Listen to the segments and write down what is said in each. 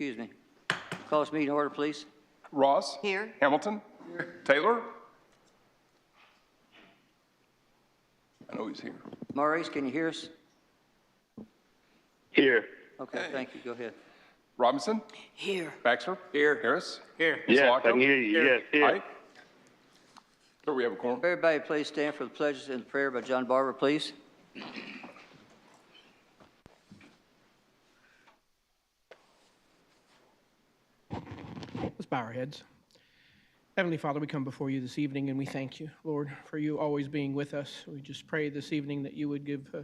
Excuse me. Call this meeting to order, please. Ross? Here. Hamilton? Here. Taylor? I know he's here. Maurice, can you hear us? Here. Okay, thank you. Go ahead. Robinson? Here. Baxter? Here. Harris? Here. Yes, I Misalako? can hear you. Yes, here. Height? Sir, we have a quorum. Everybody, please stand for the pledges and prayer by John Barber, please. Let's bow our heads. Heavenly Father, we come before you this evening and we thank you, Lord, for you always being with us. We just pray this evening that you would give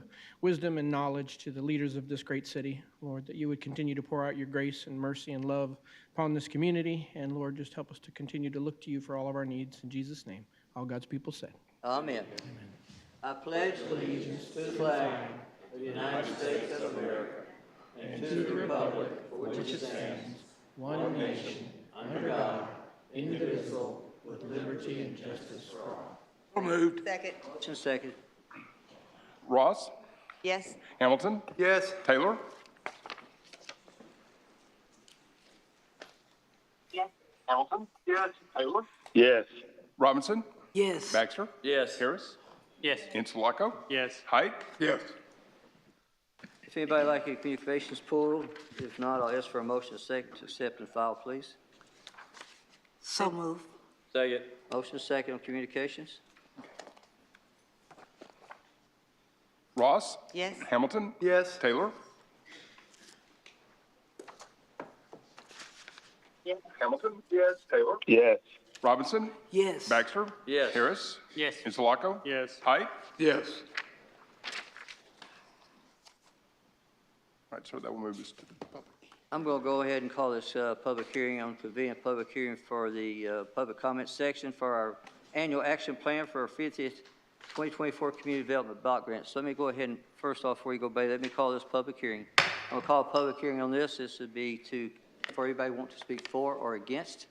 wisdom and knowledge to the leaders of this great city, Lord, that you would continue to pour out your grace and mercy and love upon this community. And Lord, just help us to continue to look to you for all of our needs. In Jesus' name, all God's people said. Amen. I pledge allegiance to the flag of the United States of America and to the republic for which it stands, one nation, under God, indivisible, with liberty and justice for all. So moved. Second. Motion second. Ross? Yes. Hamilton? Yes. Taylor? Yes. Hamilton? Yes. Taylor? Yes. Robinson? Yes. Baxter? Yes. Harris? Yes. Insularco? Yes. Height? Yes. If anybody like a communications portal, if not, I'll ask for a motion second to accept and file, please. So move. Second. Motion second on communications. Ross? Yes. Hamilton? Yes. Taylor? Yes. Hamilton? Yes. Taylor? Yes. Robinson? Yes. Baxter? Yes. Harris? Yes. Insularco? Yes. Height? Yes. All right, sir, that will move us to the public. I'm going to go ahead and call this public hearing on convening a public hearing for the public comment section for our annual action plan for our 50th 2024 Community Development Block Grant. So let me go ahead and first off, before you go, Bailey, let me call this public hearing. I'm going to call a public hearing on this. This would be for anybody who wants to speak for or against.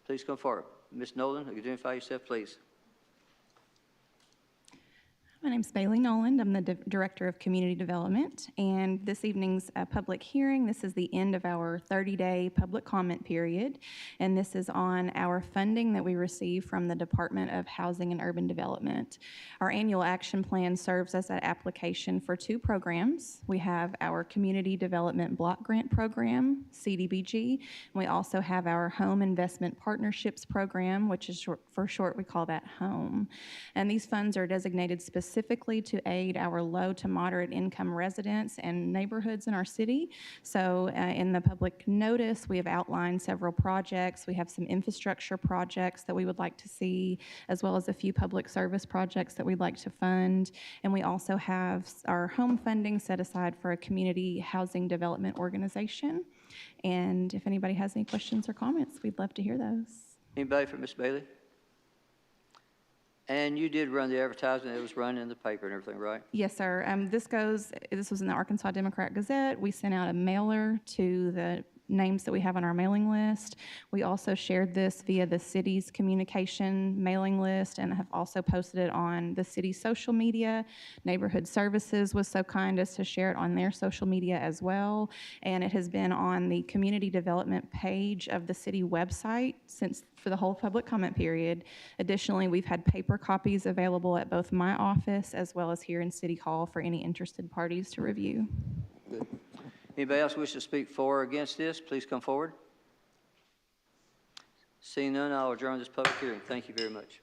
Please come forward. Ms. Nolan, identify yourself, please. My name's Bailey Noland. I'm the Director of Community Development. And this evening's public hearing, this is the end of our 30-day public comment period. And this is on our funding that we receive from the Department of Housing and Urban Development. Our annual action plan serves as an application for two programs. We have our Community Development Block Grant Program, CDBG. And we also have our Home Investment Partnerships Program, which is for short, we call that HOME. And these funds are designated specifically to aid our low to moderate income residents and neighborhoods in our city. So in the public notice, we have outlined several projects. We have some infrastructure projects that we would like to see, as well as a few public service projects that we'd like to fund. And we also have our home funding set aside for a community housing development organization. And if anybody has any questions or comments, we'd love to hear those. Anybody for Ms. Bailey? And you did run the advertisement. It was run in the paper and everything, right? Yes, sir. This was in the Arkansas Democrat Gazette. We sent out a mailer to the names that we have on our mailing list. We also shared this via the city's communication mailing list and have also posted it on the city's social media. Neighborhood Services was so kind as to share it on their social media as well. And it has been on the community development page of the city website for the whole public comment period. Additionally, we've had paper copies available at both my office as well as here in City Hall for any interested parties to review. Good. Anybody else wish to speak for or against this, please come forward. Seeing none, I'll adjourn this public hearing. Thank you very much.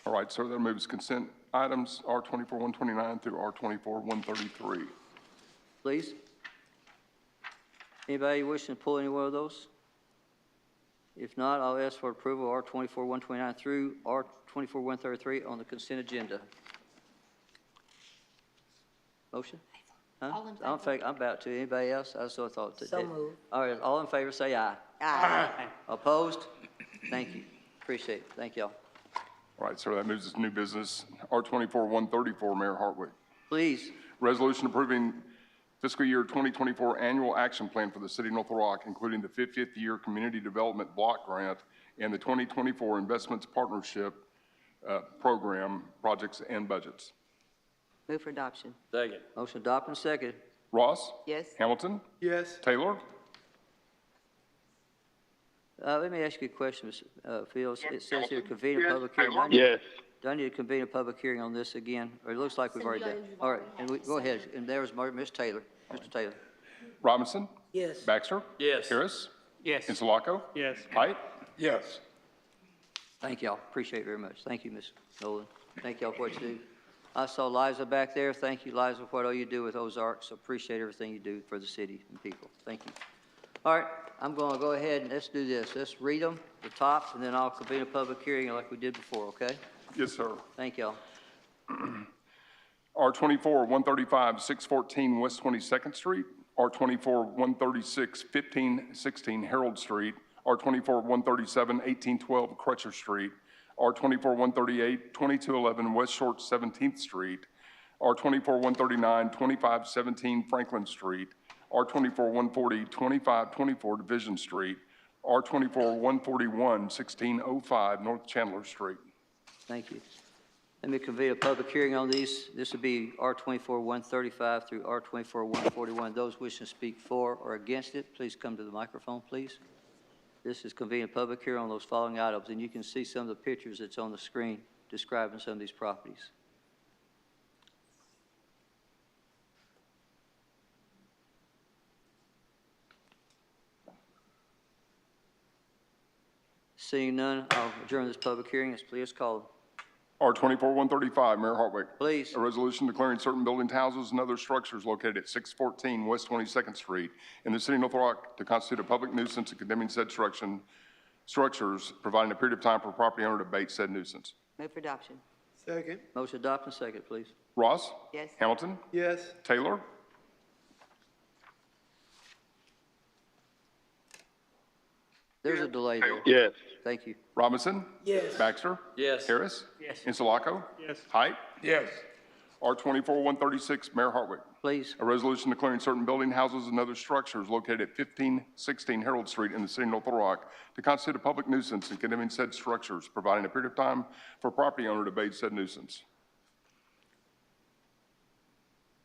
All right, sir, that moves consent items R24-129 through R24-133. Please. Anybody wishing to pull any one of those? If not, I'll ask for approval of R24-129 through R24-133 on the consent agenda. Motion? Huh? All in favor. I'm about to. Anybody else? I sort of thought that. So moved. All right, all in favor, say aye. Aye. Opposed? Thank you. Appreciate it. Thank y'all. All right, sir, that moves us to new business. R24-134, Mayor Hartwick. Please. Resolution approving fiscal year 2024 annual action plan for the city of North Little Rock, including the 50th year Community Development Block Grant and the 2024 Investments Partnership Program projects and budgets. Move for adoption. Second. Motion adopted and seconded. Ross? Yes. Hamilton? Yes. Taylor? Let me ask you a question, Ms. Fields. It says here convene a public hearing. Do I need to convene a public hearing on this again? Or it looks like we've already done. All right, and go ahead. And there's Ms. Taylor. Mr. Taylor. Robinson? Yes. Baxter? Yes. Harris? Yes. Insulaco? Yes. Height? Yes. Thank y'all. Appreciate it very much. Thank you, Ms. Nolan. Thank y'all for what you do. I saw Liza back there. Thank you, Liza, for what all you do with Ozarks. Appreciate everything you do for the city and people. Thank you. All right, I'm going to go ahead and let's do this. Let's read them, the top, and then I'll convene a public hearing like we did before, okay? Yes, sir. Thank y'all. R24-135, 614 West 22nd Street. R24-136, 1516 Harold Street. R24-137, 1812 Crutcher Street. R24-138, 2211 West Short 17th Street. R24-139, 2517 Franklin Street. R24-140, 2524 Division Street. R24-141, 1605 North Chandler Street. Thank you. Let me convene a public hearing on these. This would be R24-135 through R24-141. Those wishing to speak for or against it, please come to the microphone, please. This is convene a public hearing on those following items, and you can see some of the pictures that's on the screen describing some of these properties. Seeing none, I'll adjourn this public hearing. Let's please call. R24-135, Mayor Hartwick. Please. A resolution declaring certain buildings, houses, and other structures located at 614 West 22nd Street in the city of North Rock to constitute a public nuisance and condemning said structures, providing a period of time for property owner to abate said nuisance. Move for adoption. Second. Motion adopted, second, please. Ross? Yes. Hamilton? Yes. Taylor? There's a delay there. Yes. Thank you. Robinson? Yes. Baxter? Yes. Harris? Yes. Insulaco? Yes. Height? Yes. R24-136, Mayor Hartwick. Please. A resolution declaring certain building, houses, and other structures located at 1516 Harold Street in the city of North Little Rock to constitute a public nuisance and condemning said structures, providing a period of time for property owner to abate said nuisance.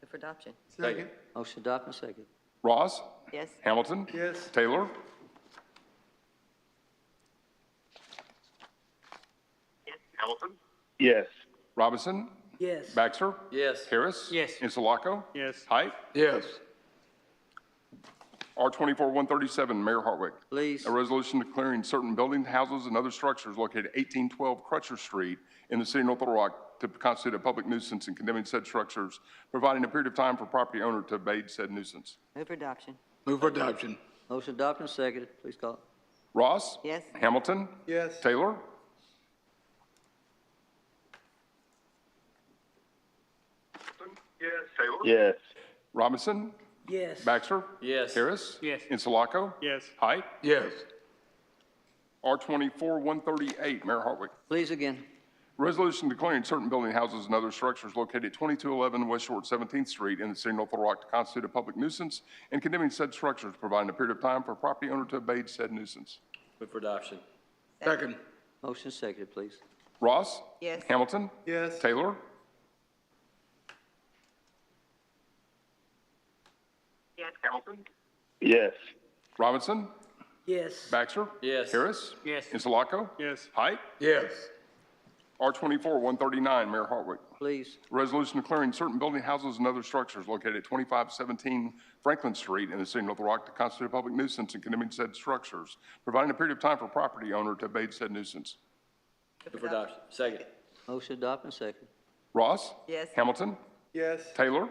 Move for adoption. Second. Motion adopted, second. Ross? Yes. Hamilton? Yes. Taylor? Hamilton? Yes. Robinson? Yes. Baxter? Yes. Harris? Yes. Insulaco? Yes. Height? Yes. R24-137, Mayor Hartwick. Please. A resolution declaring certain buildings, houses, and other structures located at 1812 Crutcher Street in the city of North Little Rock to constitute a public nuisance and condemning said structures, providing a period of time for property owner to abate said nuisance. Move for adoption. Move for adoption. Motion adopted, second. Please call. Ross? Yes. Hamilton? Yes. Taylor? Yes. Taylor? Yes. Robinson? Yes. Baxter? Yes. Harris? Yes. Insulaco? Yes. Height? Yes. R24-138, Mayor Hartwick. Please again. Resolution declaring certain building, houses, and other structures located at 2211 West Short 17th Street in the city of North Little Rock to constitute a public nuisance and condemning said structures, providing a period of time for property owner to abate said nuisance. Move for adoption. Second. Motion seconded, please. Ross? Yes. Hamilton? Yes. Taylor? Yes. Hamilton? Yes. Robinson? Yes. Baxter? Yes. Harris? Yes. Insulaco? Yes. Height? Yes. R24-139, Mayor Hartwick. Please. Resolution declaring certain building, houses, and other structures located at 2517 Franklin Street in the city of North Rock to constitute a public nuisance and condemning said structures, providing a period of time for property owner to abate said nuisance. Move for adoption. Second. Motion adopted, second. Ross? Yes. Hamilton? Yes. Taylor?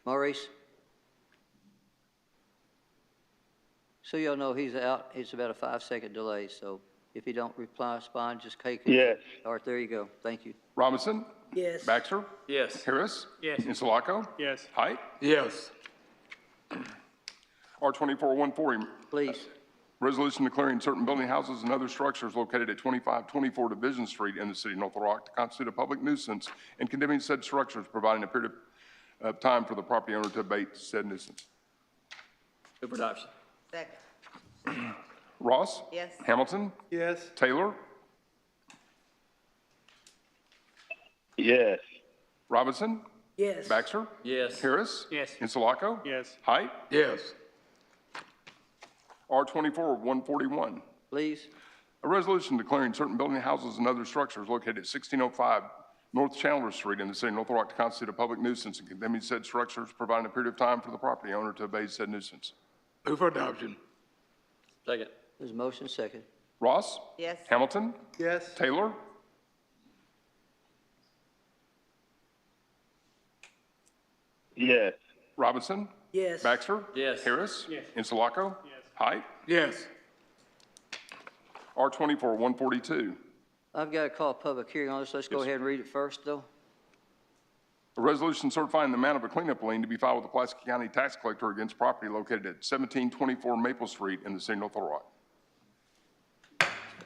Maurice? So y'all know he's out. It's about a 5-second delay, so if you don't respond, just take it. Yes. All right, there you go. Thank you. Robinson? Yes. Baxter? Yes. Harris? Yes. Insulaco? Yes. Height? Yes. R24-140, Please. resolution declaring certain building, houses, and other structures located at 2524 Division Street in the city of North Little Rock to constitute a public nuisance and condemning said structures, providing a period of time for the property owner to abate said nuisance. Move for adoption. Second. Ross? Yes. Hamilton? Yes. Taylor? Yes. Robinson? Yes. Baxter? Yes. Harris? Yes. Insulaco? Yes. Height? Yes. R24-141, Please. a resolution declaring certain building houses and other structures located at 1605 North Chandler Street in the city of North Little Rock to constitute a public nuisance and condemning said structures, providing a period of time for the property owner to abate said nuisance. Move for adoption. Second. There's a motion second. Ross? Yes. Hamilton? Yes. Taylor? Yes. Robinson? Yes. Baxter? Yes. Harris? Yes. Insulaco? Yes. Height? Yes. R24-142, I've got to call a public hearing on this. Let's go Yes. ahead and read it first, though. a resolution certifying the amount of a cleanup lien to be filed with the Pulaski County Tax Collector against property located at 1724 Maple Street in the city of North Little Rock.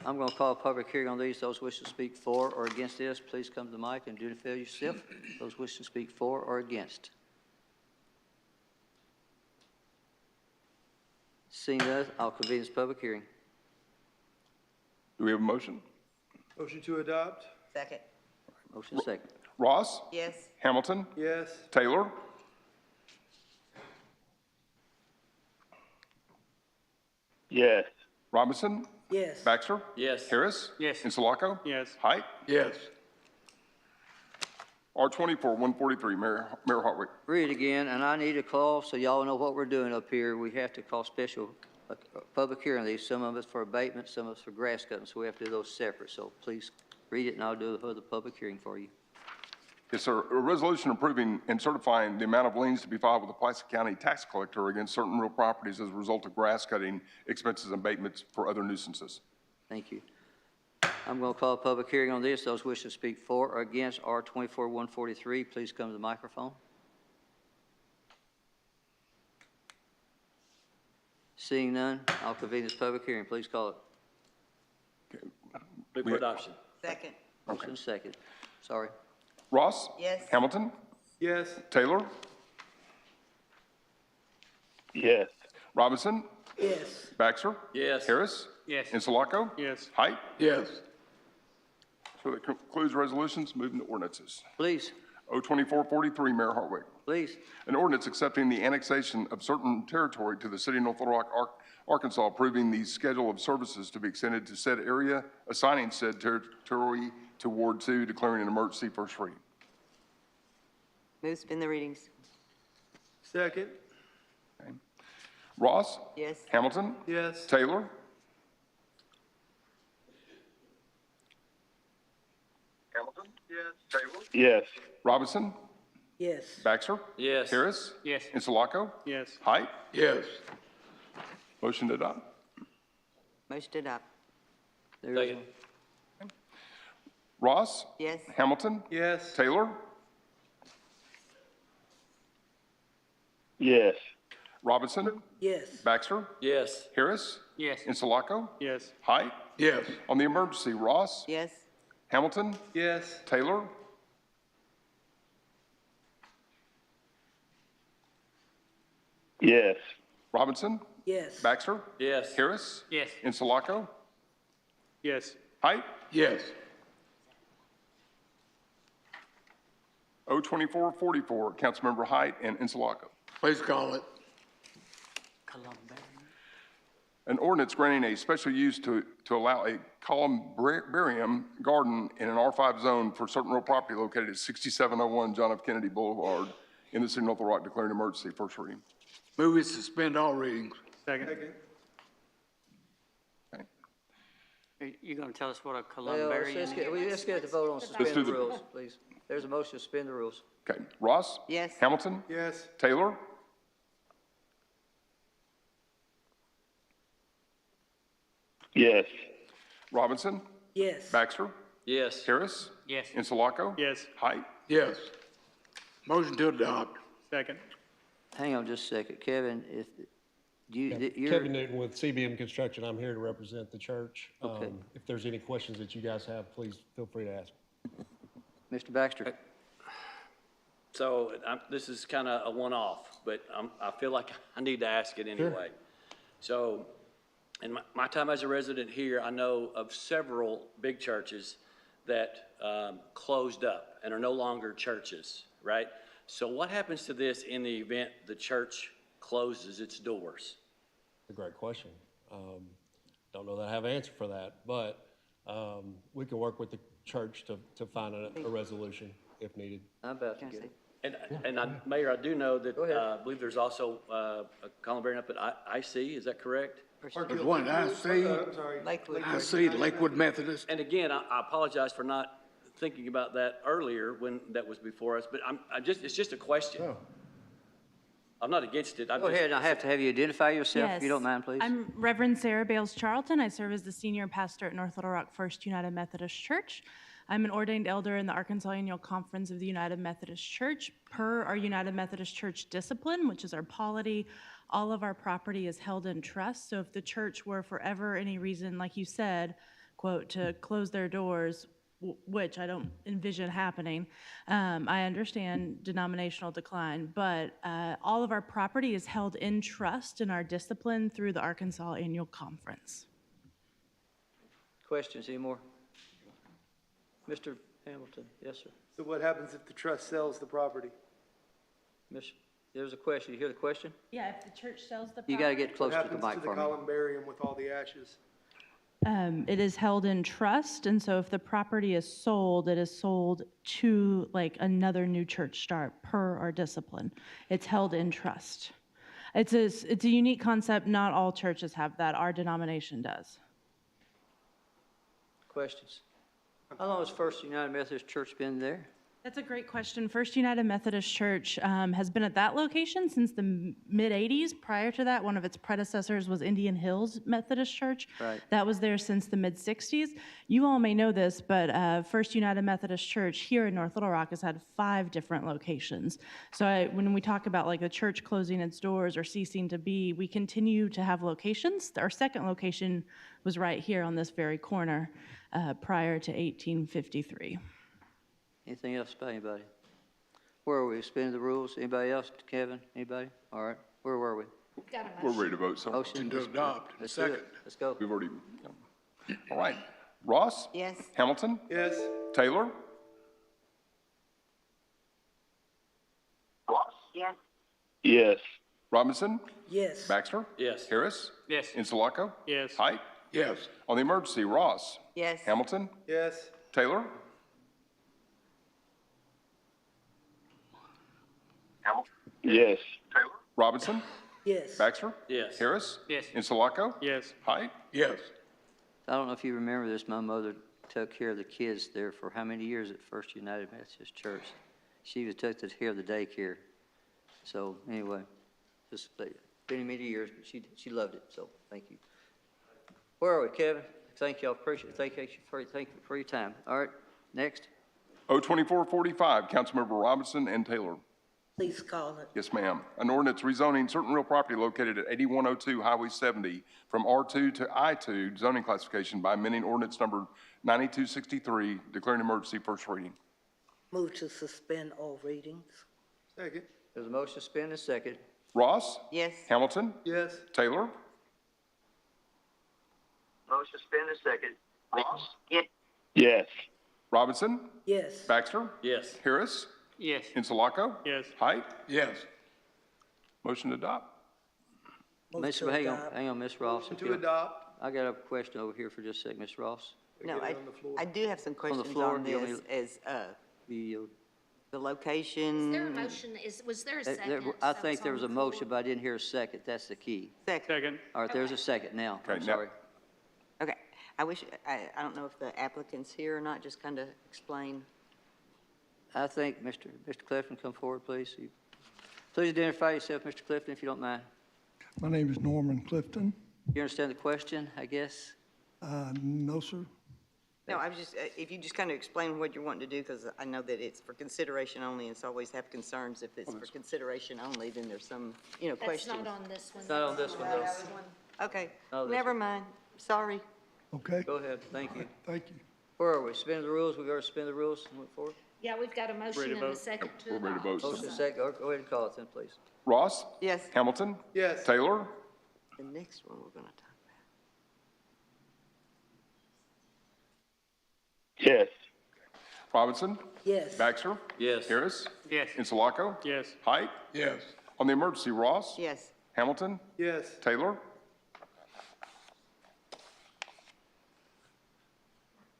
I'm going to call a public hearing on these. Those wishing to speak for or against this, please come to the mic and identify yourself. Those wishing to speak for or against. Seeing none, I'll convene this public hearing. Do we have a motion? Motion to adopt? Second. Motion second. Ross? Yes. Hamilton? Yes. Taylor? Yes. Robinson? Yes. Baxter? Yes. Harris? Yes. Insulaco? Yes. Height? Yes. R24-143, Mayor Hartwick. Read it again, and I need a call so y'all know what we're doing up here. We have to call special public hearing on these. Some of us for abatement, some of us for grass cutting, so we have to do those separate. So please read it, and I'll do the public hearing for you. Yes, sir. A resolution approving and certifying the amount of liens to be filed with the Pulaski County Tax Collector against certain real properties as a result of grass cutting expenses and abatements for other nuisances. Thank you. I'm going to call a public hearing on this. Those wishing to speak for or against R24-143, please come to the microphone. Seeing none, I'll convene this public hearing. Please call it. Move for adoption. Second. Motion second. Sorry. Ross? Yes. Hamilton? Yes. Taylor? Yes. Robinson? Yes. Baxter? Yes. Harris? Yes. Insulaco? Yes. Height? Yes. So that concludes resolutions. Moving to ordinances. Please, O24-43, Mayor Hartwick. please. An ordinance accepting the annexation of certain territory to the city of North Little Rock, Arkansas, approving the schedule of services to be extended to said area, assigning said territory to Ward 2, declaring an emergency, first reading. Move spin the readings. Second? Ross? Yes. Hamilton? Yes. Taylor? Hamilton? Yes. Taylor? Yes. Robinson? Yes. Baxter? Yes. Harris? Yes. Insulaco? Yes. Height? Yes. Motion to adopt. Motion to adopt. There's Second. Ross? Yes. Hamilton? Yes. Taylor? Yes. Robinson? Yes. Baxter? Yes. Harris? Yes. Insulaco? Yes. Height? Yes. On the emergency, Ross? Yes. Hamilton? Yes. Taylor? Yes. Robinson? Yes. Baxter? Yes. Harris? Yes. Insulaco? Yes. Height? Yes. O24-44, Councilmember Height and Insulaco. Please call it. An ordinance granting a special use to allow a columbarium garden in an R5 zone for certain real property located at 6701 John F. Kennedy Boulevard in the city of North Little Rock, declaring emergency, first reading. Move it suspend all readings. Second? You're going to tell us what a Well, columbarium let's is? get the vote on do suspend the the- rules, please. There's a motion to suspend the rules. Okay, Ross? Yes. Hamilton? Yes. Taylor? Yes. Robinson? Yes. Baxter? Yes. Harris? Yes. Insulaco? Yes. Height? Yes. Motion to adopt. Second. Hang on just a second. Kevin, if you're, Kevin Newton with CBM Construction. I'm here to represent the church. Okay. If there's any questions that you guys have, please feel free to ask. Mr. Baxter, So this is kind of a one-off, but I feel like I need to ask it anyway. So in my time as a resident here, I know of several big churches that closed up and are no longer churches, right? So what happens to this in the event the church closes its doors? A great question. Don't know that I have an answer for that, but we can work with the church to find a resolution if needed. I'm about to get it. Mayor, I do know that, Go ahead. I believe there's also a columbarium up at IC, is that correct? There's one, I'm sorry. I see Lakewood Methodist. And again, I apologize for not thinking about that earlier when that was before us, but it's just a question. Oh. I'm not against it. Go ahead, and I have to have you identify yourself, if you don't Yes. mind, please. I'm Reverend Sarah Bales Charlton. I serve as the senior pastor at North Little Rock First United Methodist Church. I'm an ordained elder in the Arkansas Annual Conference of the United Methodist Church. Per our United Methodist Church discipline, which is our polity, all of our property is held in trust. So if the church were for ever any reason, like you said, quote, to close their doors, which I don't envision happening, I understand denominational decline, but all of our property is held in trust in our discipline through the Arkansas Annual Conference. Questions anymore? Mr. Hamilton, yes, sir. So what happens if the trust sells the property? There's a question. You hear the question? Yeah, if the church sells the property. You got to get What closer to the happens mic to the for me. columbarium with all the ashes? It is held in trust, and so if the property is sold, it is sold to like another new church start per our discipline. It's held in trust. It's a unique concept. Not all churches have that. Our denomination does. Questions? How long has First United Methodist Church been there? That's a great question. First United Methodist Church has been at that location since the mid-'80s. Prior to that, one of its predecessors was Indian Hills Methodist Church. Right. That was there since the mid-'60s. You all may know this, but First United Methodist Church here in North Little Rock has had 5 different locations. So when we talk about like a church closing its doors or ceasing to be, we continue to have locations. Our second location was right here on this very corner prior to 1853. Anything else by anybody? Where are we? Suspending the rules? Anybody else? Kevin? Anybody? All right. Where were we? We're ready to vote, sir. Motion. To adopt. Let's do it. Let's go. We've already, all right. Ross? Yes. Hamilton? Yes. Taylor? Yes. Yes. Robinson? Yes. Baxter? Yes. Harris? Yes. Insulaco? Yes. Height? Yes. On the emergency, Ross? Yes. Hamilton? Yes. Taylor? Yes. Robinson? Yes. Baxter? Yes. Harris? Yes. Insulaco? Yes. Height? Yes. I don't know if you remember this. My mother took care of the kids there for how many years at First United Methodist Church? She was took care of the daycare. So anyway, just many, many years, but she loved it. So thank you. Where are we, Kevin? Thank you. I appreciate it. Thank you for your time. All right, next. 02445, Councilmember Robinson and Taylor. Please call it. Yes, ma'am. An ordinance rezoning certain real property located at 8102 Highway 70 from R2 to I2 zoning classification by amending ordinance number 9263, declaring emergency, first reading. Move to suspend all readings. Second. There's a motion to suspend and second. Ross? Yes. Hamilton? Yes. Taylor? Motion suspend a second. Ross? Yes. Robinson? Yes. Baxter? Yes. Harris? Yes. Insulaco? Yes. Height? Yes. Motion to adopt. Miss, hang on, Miss Ross. Motion to adopt. I got a question over here for just a second, Miss Ross. No, Get it on the floor. I do have some questions floor, on you want me this, to- as The, the location. Is there a motion, was there a second? I think there was a motion, but I didn't hear a second. That's the key. Second. Second. All right, there's a second now. I'm Okay, now- sorry. Okay. I wish, I don't know if the applicant's here or not, just kind of explain. I think Mr. Clifton, come forward, please. Please identify yourself, Mr. Clifton, if you don't mind. My name is Norman Clifton. You understand the question, I guess? No, sir. No, I was just, if you just kind of explain what you're wanting to do, because I know that it's for consideration only, and so always have concerns. If it's for consideration only, then there's some, That's questions. not on this one. It's not on this one, though. Okay, No, this never mind. Sorry. Okay, Go ahead, thank you. thank you. Where are we? Suspending the rules? We've already suspended the rules and went forward? Yeah, we've got a motion and a second to We're ready to adopt. vote. Motion second. Go ahead and call it then, please. Ross? Yes. Hamilton? Yes. Taylor? The next one we're going to talk Yes. Robinson? Yes. Baxter? Yes. Harris? Yes. Insulaco? Yes. Height? Yes. On the emergency, Ross? Yes. Hamilton? Yes. Taylor?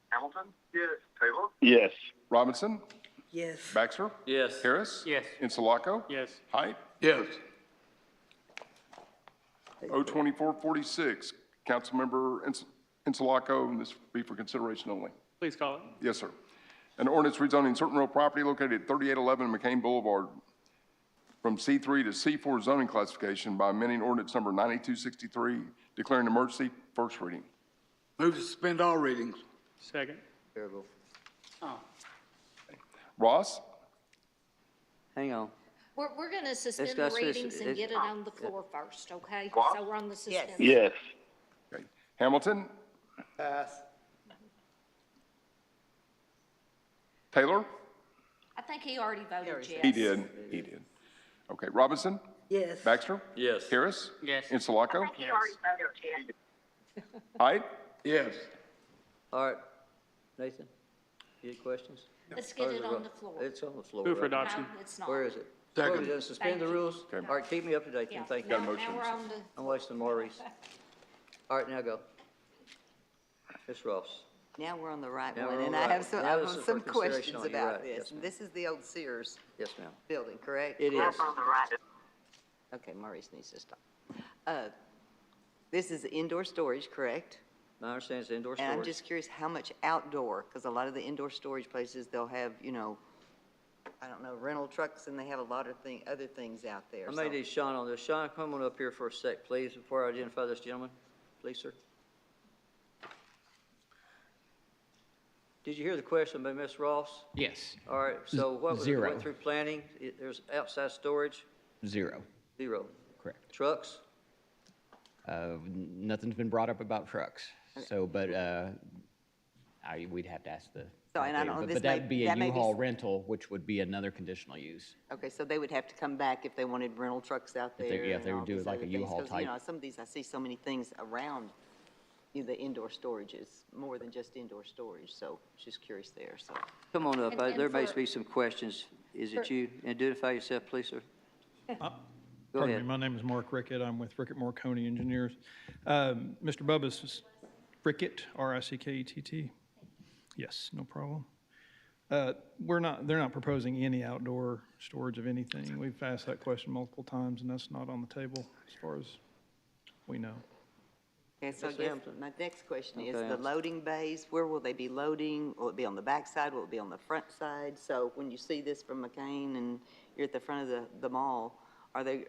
Hamilton? Yes. Taylor? Yes. Robinson? Yes. Baxter? Yes. Harris? Yes. Insulaco? Yes. Height? Yes. O 2446, Councilmember Insulaco, and this will be for consideration only. Please call it. Yes, sir. An ordinance rezoning certain real property located at 3811 McCain Boulevard from C3 to C4 zoning classification by amending ordinance number 9263, declaring emergency, first reading. Move to suspend all readings. Second. Terrible. Oh. Ross? Hang on. We're gonna suspend the Discuss this. readings and get it on the floor first, okay? What? So we're on the suspense. Yes. Okay. Hamilton? Pass. Taylor? I think he already voted yes. He did. He did. Okay. Robinson? Yes. Baxter? Yes. Harris? Yes. Insulaco? He already voted yes. Height? Yes. All right. Nathan, you have questions? Let's get Or is it ro- on the floor. It's on the floor. Move for right? adoption. No, it's not. Where is it? Second. What, we done suspend Thank the you. rules? Okay. All right, keep me up to date Yeah. then, thank Now- you. motion. Now we're on the, I'm wasting Maurice. All right, now go. Ms. Ross. Now we're on the right Now one, we're on and the I right have one. some, Now I have this is some for consideration questions only. You're about right. this. Yes, ma'am. This is the old Sears Yes, ma'am. building, correct? It is. Okay, Maurice needs to stop. This is indoor storage, correct? I understand it's indoor And I'm storage. just curious how much outdoor, because a lot of the indoor storage places, they'll have, you know, I don't know, rental trucks, and they have a lot of other things out there. I so- may need Sean on this. Sean, come on up here for a sec, please, before I identify this gentleman. Please, sir. Did you hear the question by Ms. Ross? Yes, All right, so what was it? Zero. Went through planning, there's outside storage, 0, zero. correct. Trucks? Nothing's been brought up about trucks, so, but, we'd have to ask the. So, and I don't know, but this that'd be a that may be U-Haul rental, which would be another conditional use. Okay, so they would have to come back if they wanted rental trucks out If there. they- yeah, if they and would all do these it like other a things, U-Haul 'cause, type. You know, some of these, I see so many things around, the indoor storages, more than just indoor storage, so just curious there, so. Come on up. And There may for- be some questions. Is it you? Identify yourself, please, sir. Go Pardon me, ahead. my name is Mark Rickett. I'm with Rickett Marconi Engineers. Mr. Bubba's is Rickett, R-I-C-K-E-T-T. Yes, no problem. They're not proposing any outdoor storage of anything. We've asked that question multiple times, and that's not on the table as far as we know. Okay, so I Mr. guess Hampton. my next question is, Okay, the Hampton. loading bays, where will they be loading? Will it be on the back side? Will it be on the front side? So when you see this from McCain and you're at the front of the mall, are they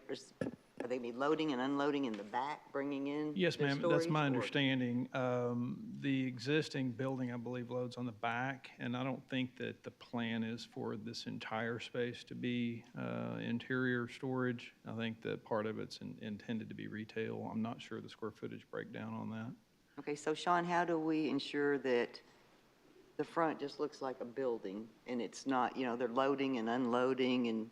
be loading and unloading in the back, bringing in Yes, their ma'am, that's my storage, or- understanding. The existing building, I believe, loads on the back, and I don't think that the plan is for this entire space to be interior storage. I think that part of it's intended to be retail. I'm not sure the square footage breakdown on that. Okay, so Sean, how do we ensure that the front just looks like a building and it's not, you know, they're loading and unloading and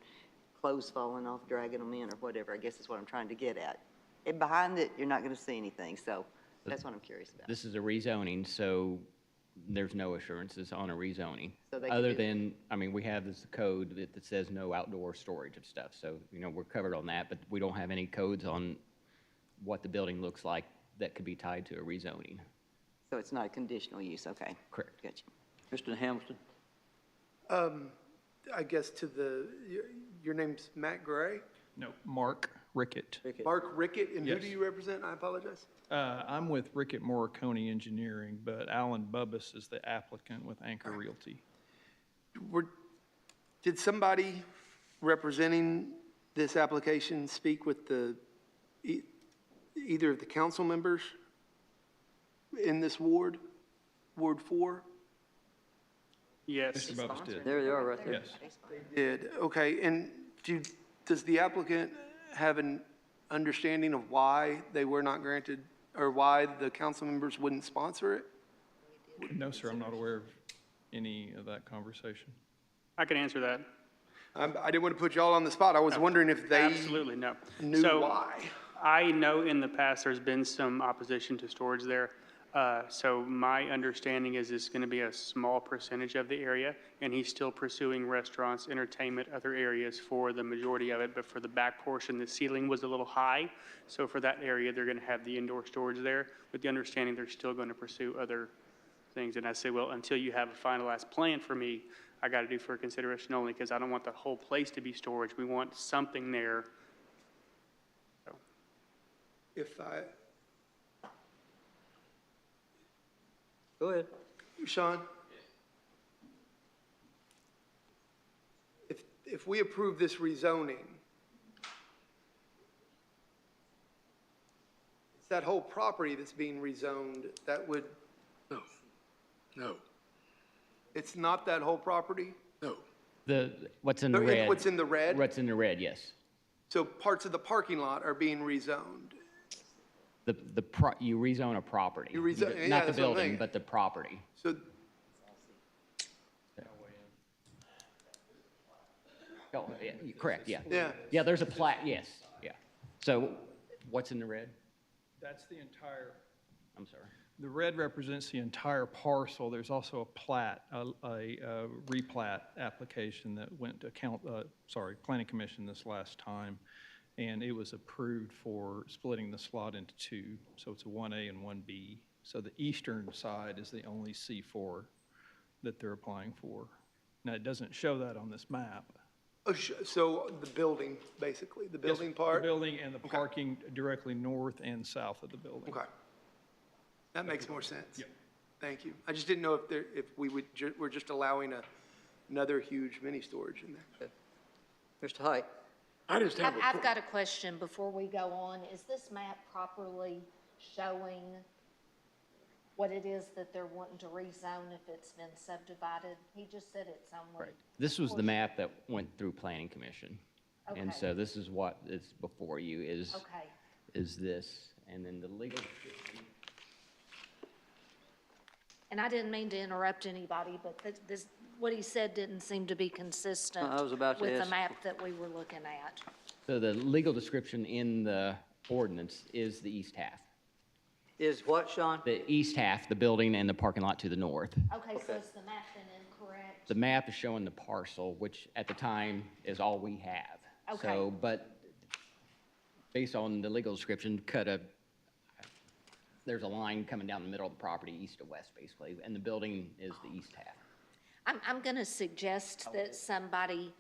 clothes falling off, dragging them in or whatever, I guess is what I'm trying to get at. And behind it, you're not going to see anything, so that's what I'm curious about. This is a rezoning, so there's no assurances on a rezoning. So they can Other do- than, I mean, we have this code that says no outdoor storage of stuff, so, you know, we're covered on that, but we don't have any codes on what the building looks like that could be tied to a rezoning. So it's not a conditional use, okay. Correct. Gotcha. Mr. Hamilton? I guess your name's Matt Gray? No, Mark Rickett. Mark Rickett, and who Yes. do you represent? I apologize. I'm with Rickett Marconi Engineering, but Alan Bubbas is the applicant with Anchor Realty. Did somebody representing this application speak with either of the council members in this ward, Ward 4? Yes. Mr. Bubbas did. There they are, right there. Yes. Did, okay, and does the applicant have an understanding of why they were not granted, or why the council members wouldn't sponsor it? No, sir, I'm not aware of any of that conversation. I can answer that. I didn't want to put y'all on the spot. I was wondering if they Absolutely, no. knew So, why. I know in the past there's been some opposition to storage there. So my understanding is it's going to be a small percentage of the area, and he's still pursuing restaurants, entertainment, other areas for the majority of it. But for the back portion, the ceiling was a little high. So for that area, they're going to have the indoor storage there, with the understanding they're still going to pursue other things. And I say, well, until you have a finalized plan for me, I got to do for consideration only, because I don't want the whole place to be storage. We want something there. So. If I, Go ahead. Sean? If we approve this rezoning, it's that whole property that's being rezoned that would, No, it's not that whole property? no. What's in the red? What's in the red? What's in the red, yes. So parts of the parking lot are being rezoned? You rezone a property. You rezone- yeah, Not the that's what I'm building, saying. but the property. So Oh, yeah, correct, yeah. Yeah. Yeah, there's a plat, yes, yeah. So what's in the red? That's the entire, I'm sorry. the red represents the entire parcel. There's also a plat, a replat application that went to Planning Commission this last time. And it was approved for splitting the slot into two. So it's a 1A and 1B. So the eastern side is the only C4 that they're applying for. Now, it doesn't show that on this map. So the building, basically, the building Yes, part? The building and the parking directly north and south of the building. Okay. That makes more sense. Yep. Thank you. I just didn't know if we're just allowing another huge mini storage in there. Mr. Height? I just have I've got a question before we go on. Is this map properly showing what it is that they're wanting to rezone if it's been subdivided? He just said it's only. Right. This was the map that went through Planning Commission. And Okay. so this is what is before you is, Okay. is this. And then the legal, And I didn't mean to interrupt anybody, but this, what he said didn't seem to be consistent I was about to with the ask. map that we were looking at. so the legal description in the ordinance is the east half. Is what, Sean? The east half, the building and the parking lot to the north. Okay, so is the map then incorrect? The map is showing the parcel, which at the time is all we have. Okay. So, but based on the legal description, there's a line coming down the middle of the property, east to west, basically, and the building is the east half. I'm going to suggest that somebody,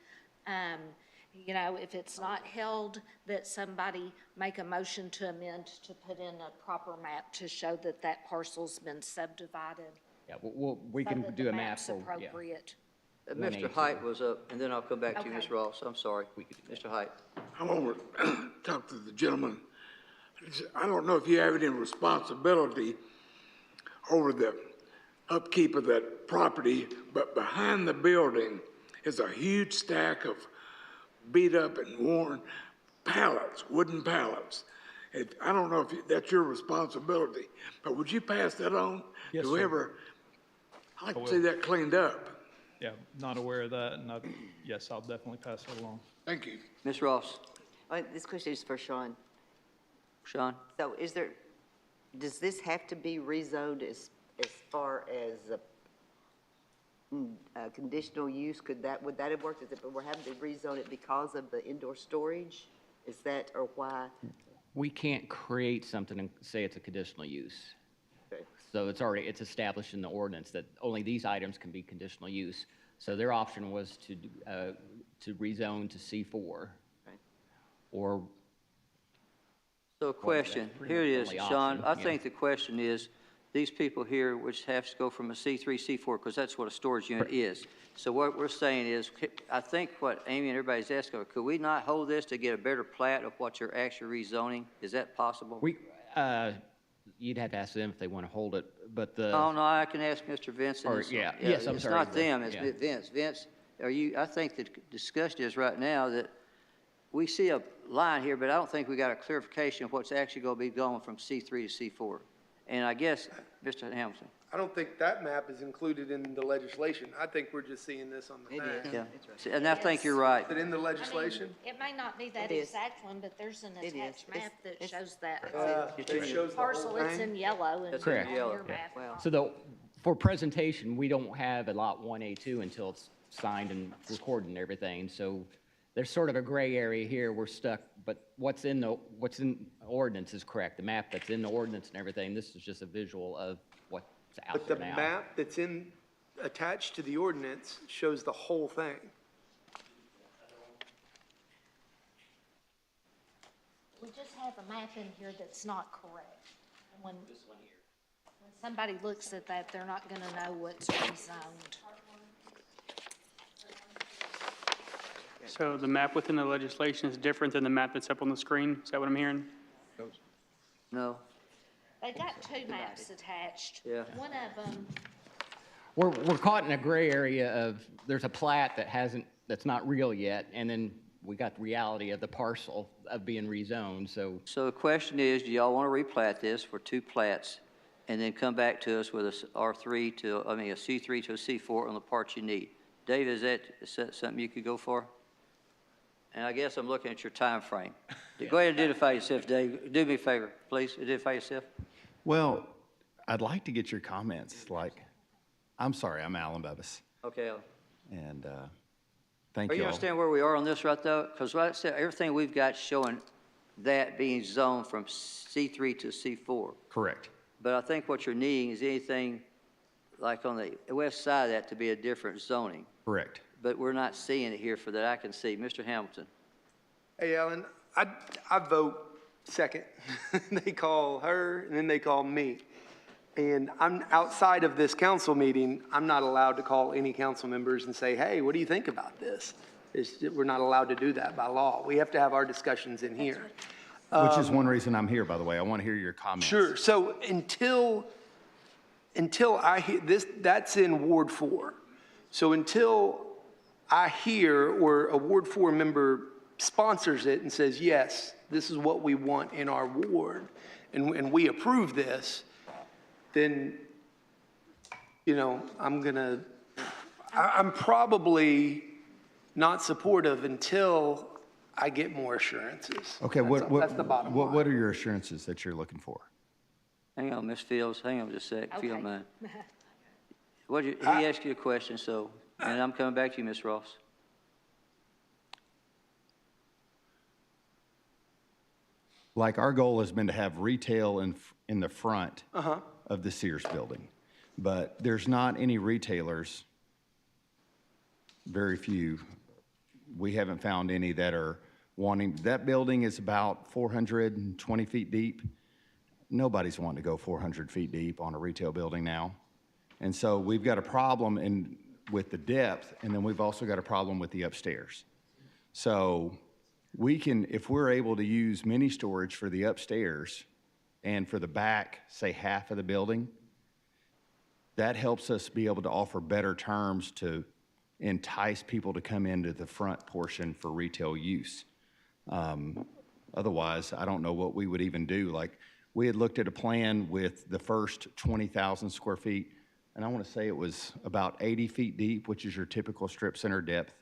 if it's not held, that somebody make a motion to amend to put in a proper map to show that that parcel's been subdivided. Yeah, we so can that do the a map map's for, yeah. appropriate. Mr. 182. Height was up, and then I'll come back to you, Okay. Ms. Ross. I'm sorry. Mr. Height. I want to talk to the gentleman. I don't know if you have any responsibility over the upkeep of that property, but behind the building is a huge stack of beat up and worn pallets, wooden pallets. I don't know if that's your responsibility, but would you pass that on Yes, to sir. whoever? I'd like to see that cleaned up. Yeah, not aware of that, and yes, I'll definitely pass it along. Thank you. Ms. Ross? This question is for Sean. Sean? So does this have to be rezoned as far as a conditional use? Would that have worked? If we're having to rezone it because of the indoor storage? Is that, or why? We can't create something and say it's a conditional use. Okay. So it's established in the ordinance that only these items can be conditional use. So their option was to rezone to C4. Okay. Or, So a question, pretty here it much is, the only Sean. option, I yeah. think the question is, these people here, which have to go from a C3, C4, because that's what a storage unit is. So what we're saying is, I think what Amy and everybody's asking, could we not hold this to get a better plat of what you're actually rezoning? Is that possible? you'd have to ask them if they want to hold it, but the. Oh, no, I can ask Mr. Vincent. Or, yeah, yes, I'm sorry. It's not them, it's Yeah. Vince. Vince, I think the discussion is right now that we see a line here, but I don't think we got a clarification of what's actually going to be going from C3 to C4. And I guess, Mr. Hamilton. I don't think that map is included in the legislation. I think we're just seeing this on the map. Yeah, See, and I think you're right. Is it in the legislation? It may not be that It is. exact one, but there's an It is. attached map that shows that. It shows the Parcel, whole it's thing? in yellow and That's Correct. on your yellow. map. So for presentation, we don't have a lot 1A2 until it's signed and recorded and everything. So there's sort of a gray area here. We're stuck, but what's in the ordinance is correct. The map that's in the ordinance and everything, this is just a visual of what's out But there the now. map that's attached to the ordinance shows the whole thing. We just have a map in here that's not correct. And when somebody looks at that, they're not gonna know what's rezoned. So the map within the legislation is different than the map that's up on the screen? Is that what I'm hearing? No, They got two maps attached. Yeah. One of them, We're caught in a gray area of, there's a plat that's not real yet, and then we got the reality of the parcel of being rezoned, so. so the question is, do y'all want to replat this for 2 plats and then come back to us with a R3 to, a C3 to a C4 on the parts you need? Dave, is that something you could go for? And I guess I'm looking at your time frame. Go ahead and identify yourself, Dave. Do me a favor, please, identify yourself. Well, I'd like to get your comments, I'm sorry, I'm Alan Bevis, Okay. and thank Are you you all. understand where we are on this right though? Because like I said, everything we've got showing that being zoned from C3 to C4. Correct. But I think what you're needing is anything like on the west side of that to be a different zoning. Correct. But we're not seeing it here for that I can see. Mr. Hamilton. Hey, Alan, I vote second. They call her, and then they call me. And I'm outside of this council meeting, I'm not allowed to call any council members and say, hey, what do you think about this? We're not allowed to do that by law. We have to have our discussions in here. Which is one reason I'm here, by the way. I want to hear your comments. Sure. So until I hear this, that's in Ward 4. So until I hear or a Ward 4 member sponsors it and says, yes, this is what we want in our ward, and we approve this, then, I'm probably not supportive until I get more assurances. Okay, That's the bottom line. what are your assurances that you're looking for? Hang on, Ms. Fields. Hang on just a sec, if you don't Okay. mind. He asked you a question, so, and I'm coming back to you, Ms. Ross. Like, our goal has been to have retail in the front of the Sears building. But there's not any retailers, very few. We haven't found any that are wanting, that building is about 420 feet deep. Nobody's wanting to go 400 feet deep on a retail building now. And so we've got a problem with the depth, and then we've also got a problem with the upstairs. So we can, if we're able to use mini storage for the upstairs and for the back, say half of the building, that helps us be able to offer better terms to entice people to come into the front portion for retail use. Otherwise, I don't know what we would even do. Like, we had looked at a plan with the first 20,000 square feet, and I want to say it was about 80 feet deep, which is your typical strip center depth.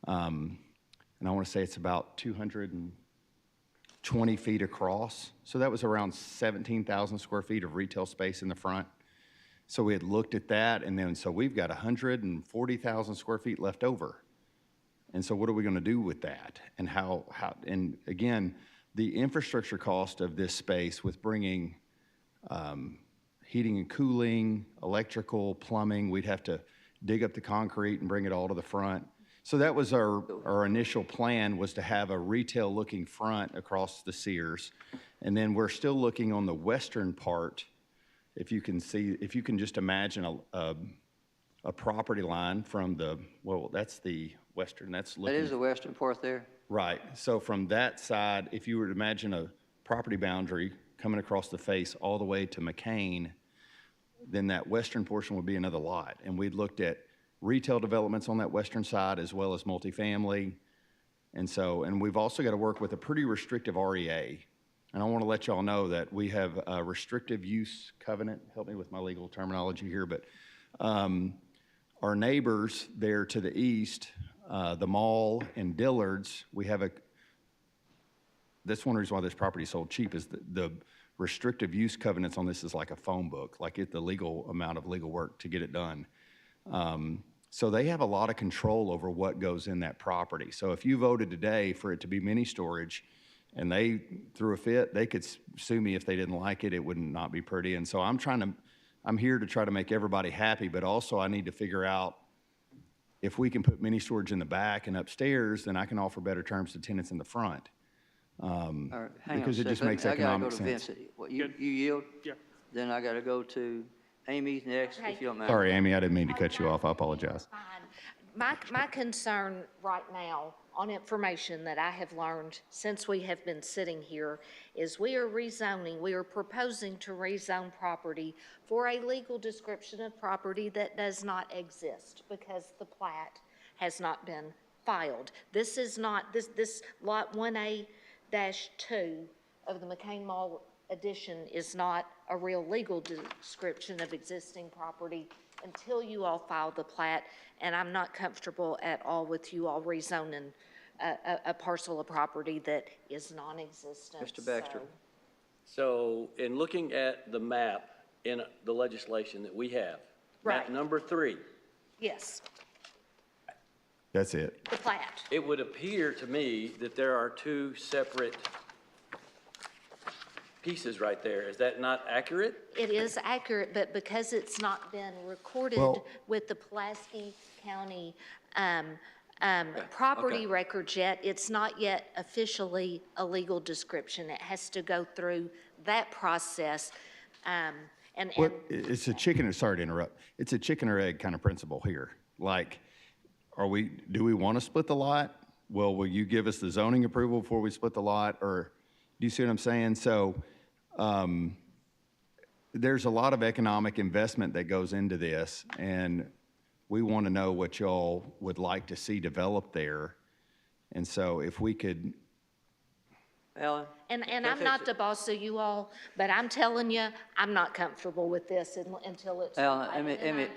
And I want to say it's about 220 feet across. So that was around 17,000 square feet of retail space in the front. So we had looked at that, and then so we've got 140,000 square feet left over. And so what are we going to do with that? And how, and again, the infrastructure cost of this space with bringing heating and cooling, electrical, plumbing, we'd have to dig up the concrete and bring it all to the front. So that was our initial plan, was to have a retail-looking front across the Sears. And then we're still looking on the western part. If you can just imagine a property line from that's the western, that's looking. That is the western part there? Right. So from that side, if you were to imagine a property boundary coming across the face all the way to McCain, then that western portion would be another lot. And we'd looked at retail developments on that western side as well as multifamily. And we've also got to work with a pretty restrictive REA And I want to let y'all know that we have a restrictive use covenant. Help me with my legal terminology here, but our neighbors there to the east, the mall and Dillard's, we have that's one reason why this property is sold cheap is the restrictive use covenants on this is like a phone book, like the legal amount of legal work to get it done. So they have a lot of control over what goes in that property. So if you voted today for it to be mini storage and they threw a fit, they could sue me if they didn't like it. It would not be pretty. And so I'm here to try to make everybody happy, but also I need to figure out if we can put mini storage in the back and upstairs, then I can offer better terms to tenants in the front. All right, hang on Because a it just second. makes I gotta economic go to sense. Vincent. What, you yield? Yeah. Then I gotta go to Amy next, if you don't mind. Sorry, Amy, I didn't mean to cut you off. I apologize. My concern right now, on information that I have learned since we have been sitting here, is we are proposing to rezone property for a legal description of property that does not exist because the plat has not been filed. This is not, this lot 1A-2 of the McCain Mall addition is not a real legal description of existing property until you all file the plat, and I'm not comfortable at all with you all rezoning a parcel of property that is non-existent. Mr. Baxter. So in looking at the map in the legislation that we have, map Right. number 3, Yes, That's it. the plat. it would appear to me that there are two separate pieces right there. Is that not accurate? It is accurate, but because it's not been recorded Well- with the Pulaski County property records yet, it's not yet officially a legal description. It has to go through that process. Well, it's a chicken, sorry to interrupt. It's a chicken or egg kind of principle here. Like, do we want to split the lot? Well, will you give us the zoning approval before we split the lot? Or, do you see what I'm saying? So, there's a lot of economic investment that goes into this, and we want to know what y'all would like to see developed there. And so if we could, Alan? And I'm not the boss of you all, but I'm telling you, I'm not comfortable with this until it's. Alan,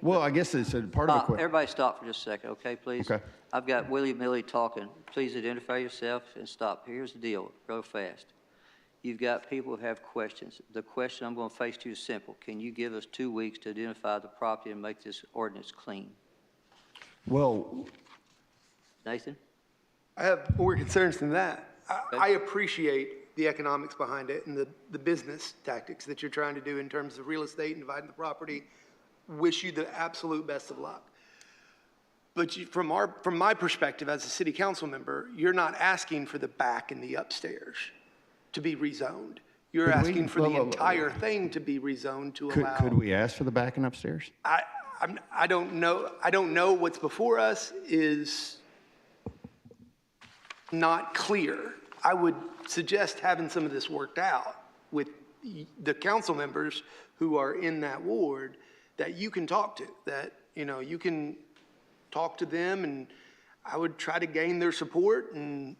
well, I guess it's a part of the question. Everybody stop for just a second, okay, please? Okay. I've got Willie Millie talking. Please identify yourself and stop. Here's the deal, real fast. You've got people who have questions. The question I'm going to face to you is simple. Can you give us 2 weeks to identify the property and make this ordinance clean? Well, Nathan? I have more concerns than that. I appreciate the economics behind it and the business tactics that you're trying to do in terms of real estate and dividing the property. Wish you the absolute best of luck. But from my perspective as a city council member, you're not asking for the back and the upstairs to be rezoned. You're asking for the entire thing to be rezoned to allow. Could we ask for the back and upstairs? I don't know. I don't know what's before us is not clear. I would suggest having some of this worked out with the council members who are in that ward that you can talk to, that, you can talk to them, and I would try to gain their support and,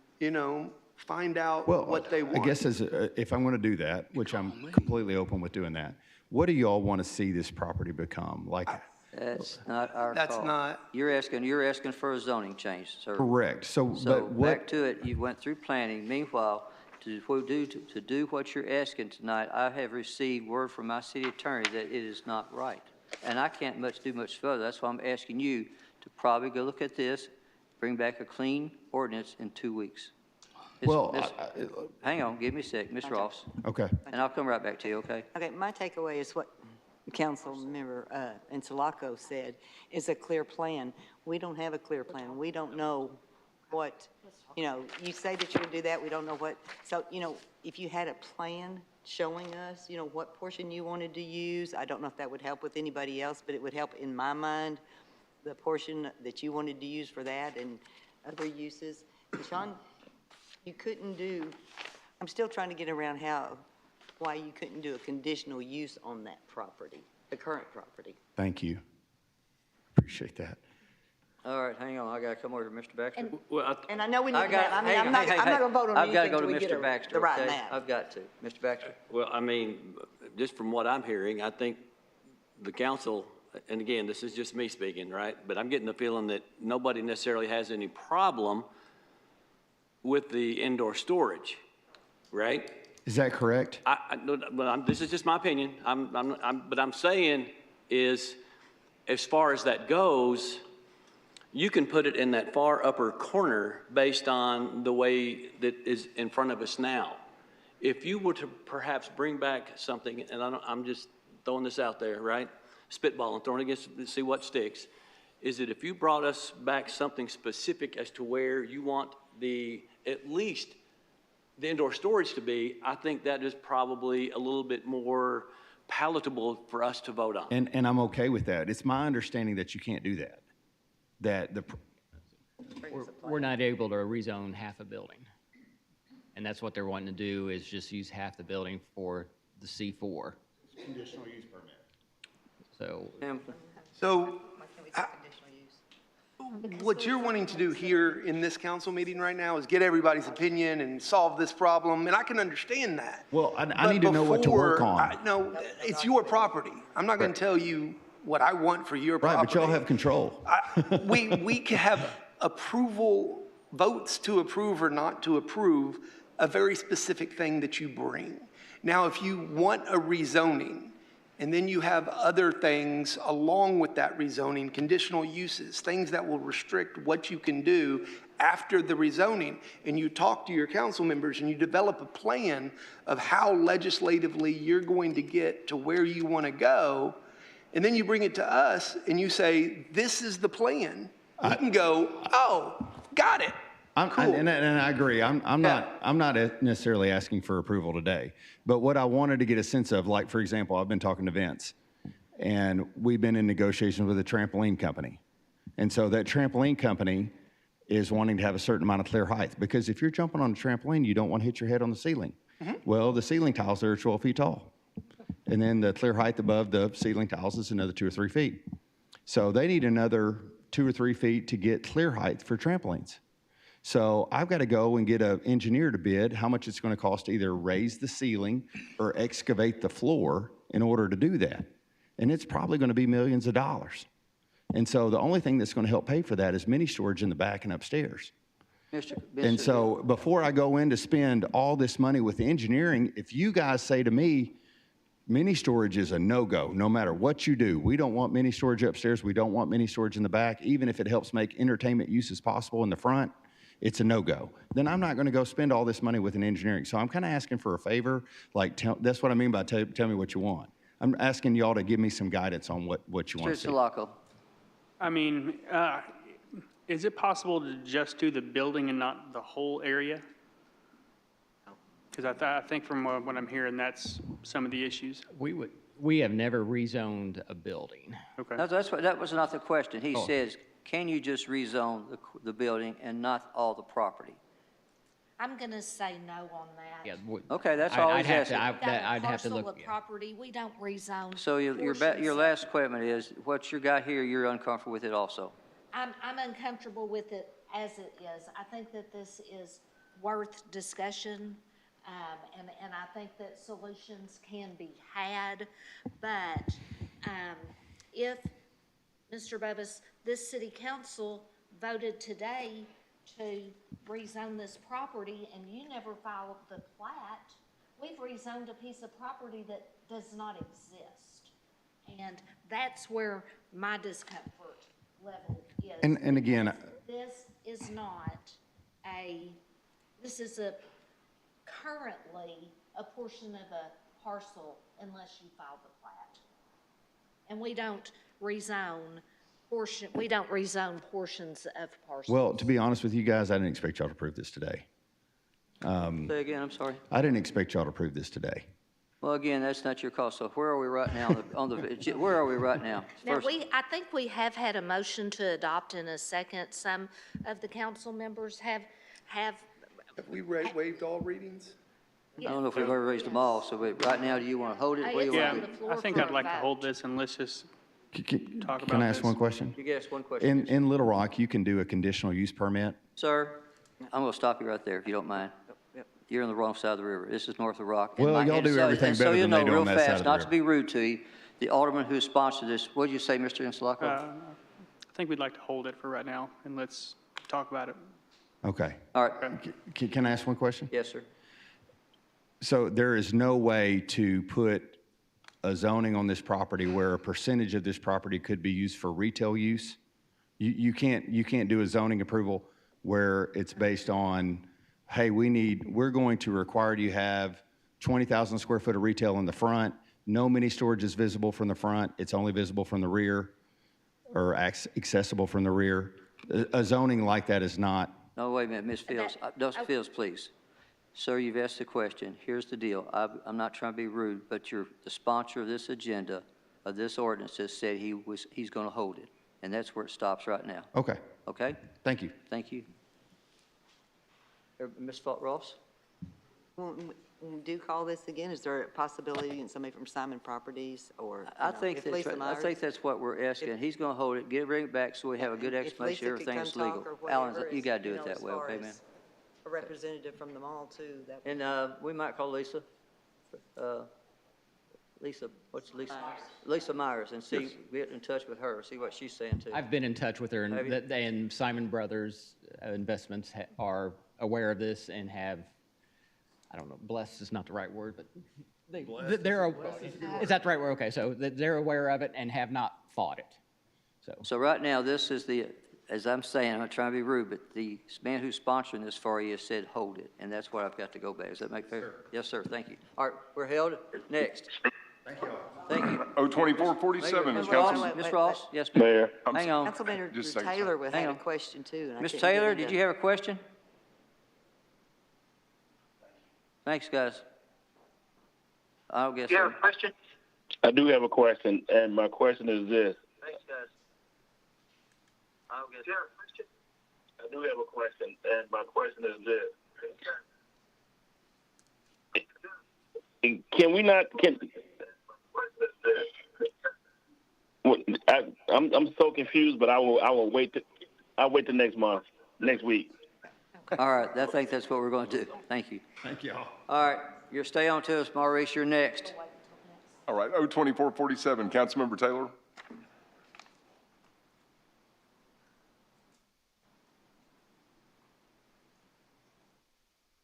find out what they want. I guess if I'm going to do that, which I'm completely open with doing that, what do y'all want to see this property become? Like, That's not our call. That's not. You're asking for a zoning change, sir. correct. So, but Back to it, you went through planning. Meanwhile, to do what you're asking tonight, I have received word from my city attorney that it is not right. And I can't do much further. That's why I'm asking you to probably go look at this, bring back a clean ordinance in 2 weeks. Hang on, give me a sec, Ms. Ross. Okay. And I'll come right back to you, okay? Okay, my takeaway is what Council Member Insulaco said, is a clear plan. We don't have a clear plan. We don't know what, you say that you're going to do that, we don't know what. So, if you had a plan showing us, what portion you wanted to use, I don't know if that would help with anybody else, but it would help in my mind, the portion that you wanted to use for that and other uses. Sean, you couldn't do, I'm still trying to get around why you couldn't do a conditional use on that property, the current property. Thank you. Appreciate that. All right, hang on, I gotta come over to Mr. Baxter. And- Well, And I know we need I to got, have, I mean, hang I'm on, not, hey, I'm hey, not gonna vote on I've gotta anything go till to we get Mr. Baxter, the right okay? map. I've got to. Mr. Baxter? Well, I mean, just from what I'm hearing, I think the council, and again, this is just me speaking, right? But I'm getting the feeling that nobody necessarily has any problem with the indoor storage, right? Is that correct? This is just my opinion. But I'm saying is, as far as that goes, you can put it in that far upper corner based on the way that is in front of us now. If you were to perhaps bring back something, and I'm just throwing this out there, right? Spitballing, throwing it against to see what sticks, is that if you brought us back something specific as to where you want at least the indoor storage to be, I think that is probably a little bit more palatable for us to vote on. And I'm okay with that. It's my understanding that you can't do that. We're not able to rezone half a building. And that's what they're wanting to do, is just use half the building for the C4. Conditional use permit. So, So, what you're wanting to do here in this council meeting right now is get everybody's opinion and solve this problem, and I can understand that. Well, I need to know what to work on. No, it's your property. I'm not going to tell you what I want for your Right, property. but y'all have control. We can have approval, votes to approve or not to approve a very specific thing that you bring. Now, if you want a rezoning, and then you have other things along with that rezoning, conditional uses, things that will restrict what you can do after the rezoning, and you talk to your council members and you develop a plan of how legislatively you're going to get to where you want to go, and then you bring it to us and you say, this is the plan, we can go, oh, got it. Cool. And I agree. I'm not necessarily asking for approval today, but what I wanted to get a sense of, like, for example, I've been talking to Vince, and we've been in negotiations with a trampoline company. And so that trampoline company is wanting to have a certain amount of clear height, because if you're jumping on a trampoline, you don't want to hit your head on the ceiling. Well, the ceiling tiles there are 12 feet tall. And then the clear height above the ceiling tiles is another 2 or 3 feet. So they need another 2 or 3 feet to get clear height for trampolines. So I've got to go and get an engineer to bid how much it's going to cost to either raise the ceiling or excavate the floor in order to do that. And it's probably going to be millions of dollars. And so the only thing that's going to help pay for that is mini storage in the back and upstairs. And so before I go in to spend all this money with the engineering, if you guys say to me, mini storage is a no-go, no matter what you do. We don't want mini storage upstairs. We don't want mini storage in the back, even if it helps make entertainment uses possible in the front. It's a no-go. Then I'm not going to go spend all this money with an engineering. So I'm kind of asking for a favor. Like, that's what I mean by tell me what you want. I'm asking y'all to give me some guidance on what you want to see. Mr. Sulaco. I mean, is it possible to just do the building and not the whole area? Because I think from what I'm hearing, that's some of the issues. we have never rezoned a building. Okay. No, that was not the question. He says, can you just rezone the building and not all the property? I'm going to say no on that. Yeah, Okay, that's all he's asking. I'd have to look. Parcel of property, we don't rezone. So your portions last question is, what you got here, you're uncomfortable with it also? I'm uncomfortable with it as it is. I think that this is worth discussion, and I think that solutions can be had. But if, Mr. Bubus, this city council voted today to rezone this property and you never filed the plat, we've rezoned a piece of property that does not exist. And that's where my discomfort level is. And again, This is currently a portion of a parcel unless you file the plat. And we don't rezone portions of parcels. well, to be honest with you guys, I didn't expect y'all to approve this today. Say again, I'm sorry. I didn't expect y'all to approve this today. Well, again, that's not your call. So where are we right now where are we right now? Now, First- I think we have had a motion to adopt in a second. Some of the council members have. Have we waived all readings? I don't know if we've ever raised them all, so right now, do you want to hold it? What do you Yeah, want to do? I think I'd like to hold this and let's just talk about Can I ask this. one question? You can ask one question. In Little Rock, you can do a conditional use permit. Sir, I'm going to stop you right there, if you don't mind. You're on the wrong side of the river. This is north of Rock. And Well, my- y'all and do so- everything and so better you than they know, do on real that side fast, of the not to river. be rude to you, the alderman who sponsored this, what did you say, Mr. Insulaco? I think we'd like to hold it for right now, and let's talk about it. Okay. All right. Can I ask one question? Yes, sir. So there is no way to put a zoning on this property where a percentage of this property could be used for retail use? You can't do a zoning approval where it's based on, hey, we're going to require you have 20,000 square foot of retail in the front. No mini storage is visible from the front. It's only visible from the rear or accessible from the rear. A zoning like that is not. No, wait a minute, Ms. Fields. Ms. Fields, please. Sir, you've asked the question. Here's the deal. I'm not trying to be rude, but the sponsor of this agenda, of this ordinance, has said he's going to hold it. And that's where it stops right now. Okay. Okay? Thank you. Thank you. Ms. Ross? When we do call this again, is there a possibility in somebody from Simon Properties or? I think that's what we're asking. He's going to hold it, bring it back so we have a good explanation, everything's legal. Alan, you got to do it that way, okay, man? A representative from the mall too. And we might call Lisa. What's Lisa? Lisa Myers, and get in touch with her, see what she's saying too. I've been in touch with her, Have you? and Simon Brothers Investments are aware of this and have, I don't know, blessed is not the right word, but they're, is that the right word? Okay, so they're aware of it and have not fought it. So right now, this is as I'm saying, I'm not trying to be rude, but the man who's sponsoring this for you said hold it, and that's what I've got to go back. Does that make sense? Sure. Yes, sir, thank you. All right, we're held. Next. Thank you. Thank you. 02447 is Ms. Ross? Council. Ms. Ross? Yes, ma'am. Mayor. Hang on. Councilman Just a second, Taylor sir. had a question too. and I Ms. couldn't get Taylor, into- did you have a question? Thanks, guys. I don't guess so. question? I do have a question, and my question is this. Thanks, guys. I do have a question, and my question is this. Can we not, I'm so confused, but I will wait till next month, next week. All right, I think that's what we're going to do. Thank you. Thank you all. All right, you're stay on to us, Maurice, you're next. All right, 02447, Councilmember Taylor.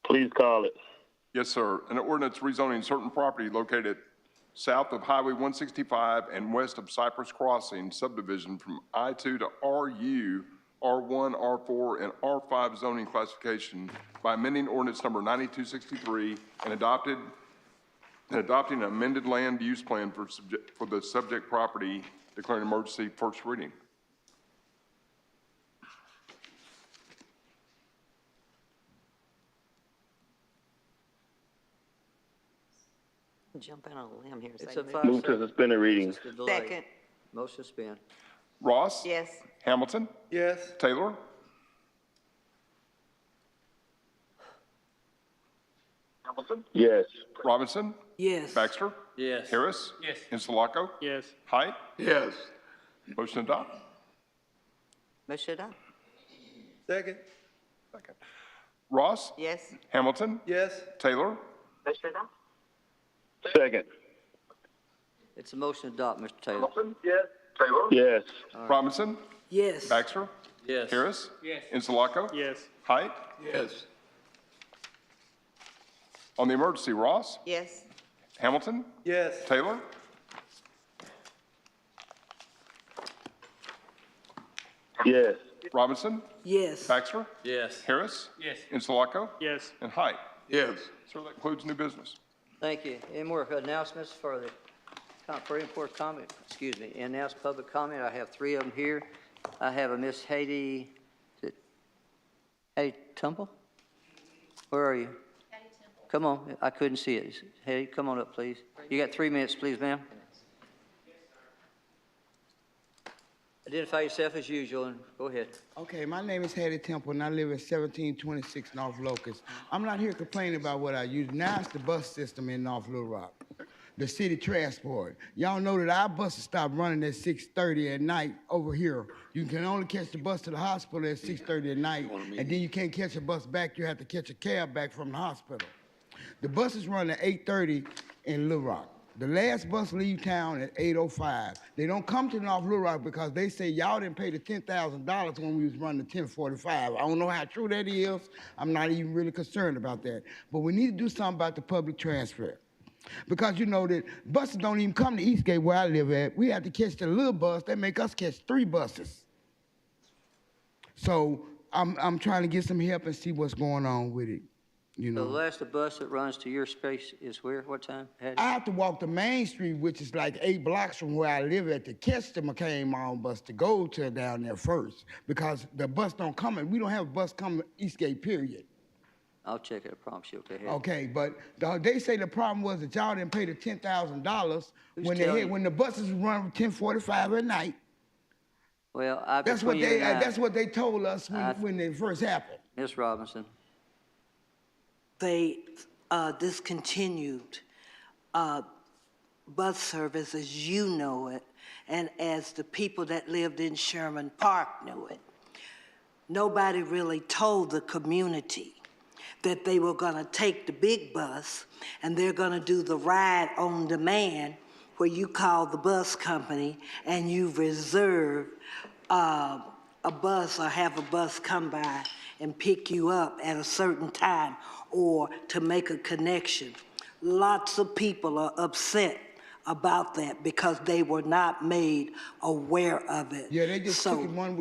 Please call it. Yes, sir. An ordinance rezoning certain property located south of Highway 165 and west of Cypress Crossing subdivision from I-2 to RU, R1, R4, and R5 zoning classification by amending ordinance number 9263 and adopting an amended land use plan for the subject property, declaring emergency, first reading. Jump out on a limb here. It's say a move. 5 Move to second. suspend the reading. Just a delay. Second. Motion to suspend. Ross? Yes. Hamilton? Yes. Taylor? Hamilton? Yes. Robinson? Yes. Baxter? Yes. Harris? Yes. Insulaco? Yes. Height? Yes. Motion adopt. Motion adopt. Second. Ross? Yes. Hamilton? Yes. Taylor? Second. It's a motion to adopt, Mr. Taylor. Yes. Taylor? Yes. Robinson? Yes. Baxter? Yes. Harris? Yes. Insulaco? Yes. Height? Yes. On the emergency, Ross? Yes. Hamilton? Yes. Taylor? Yes. Robinson? Yes. Baxter? Yes. Harris? Yes. Insulaco? Yes. And Height? Yes. Sir, that concludes new business. Thank you. Any more announcements for any more comment? Excuse me. Announce public comment. I have 3 of them here. I have a Miss Haiti. Is it Haiti Temple? Where are you? Haiti Temple. Come on. I couldn't see it. Haiti, come on up, please. You got 3 minutes, please, ma'am. Identify yourself as usual and go ahead. Okay, my name is Hattie Temple, and I live at 1726 North Locust. I'm not here complaining about what I use. Now it's the bus system in North Little Rock. the city transport. Y'all know that our buses stop running at 6:30 at night over here. You can only catch the bus to the hospital at 6:30 at night, and then you can't catch a bus back. You have to catch a cab back from the hospital. The buses run at 8:30 in Little Rock. The last bus leave town at 8:05. They don't come to North Little Rock because they say y'all didn't pay the $10,000 when we was running the 1045. I don't know how true that is. I'm not even really concerned about that. But we need to do something about the public transfer. Because you know that buses don't even come to Eastgate where I live at. We have to catch the little bus. They make us catch 3 buses. So I'm trying to get some help and see what's going on with it. You know. The last bus that runs to your space is where, what time? I have to walk to Main Street, which is like 8 blocks from where I live at, to catch the McCain Mall bus to go to down there first, because the bus don't come, and we don't have a bus coming Eastgate, period. I'll check it, I promise you. Okay. Okay, but they say the problem was that y'all didn't pay the $10,000 when the buses run 10:45 at night. Well, that's what they told us when it first happened. Ms. Robinson. They discontinued bus service as you know it, and as the people that lived in Sherman Park knew it. Nobody really told the community that they were going to take the big bus and they're going to do the ride on demand, where you call the bus company and you reserve a bus or have a bus come by and pick you up at a certain time, or to make a connection. Lots of people are upset about that because they were not made aware of it. Yeah, they just took it one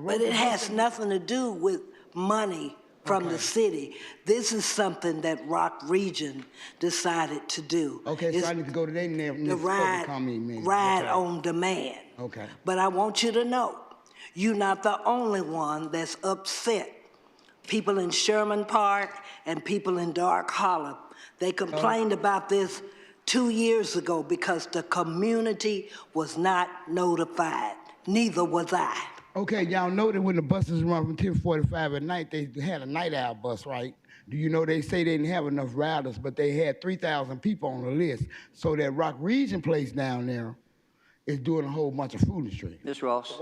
but it has nothing to do with money from the city. This is something that Rock Region decided to do. Okay, so I need to go to their name. The ride on demand. Okay. But I want you to know, you're not the only one that's upset. People in Sherman Park and people in Dark Hollow, they complained about this 2 years ago because the community was not notified. Neither was I. Okay, y'all know that when the buses run from 10:45 at night, they had a night owl bus, right? Do you know they say they didn't have enough riders, but they had 3,000 people on the list. So that Rock Region place down there is doing a whole bunch of foolishness. Ms. Ross.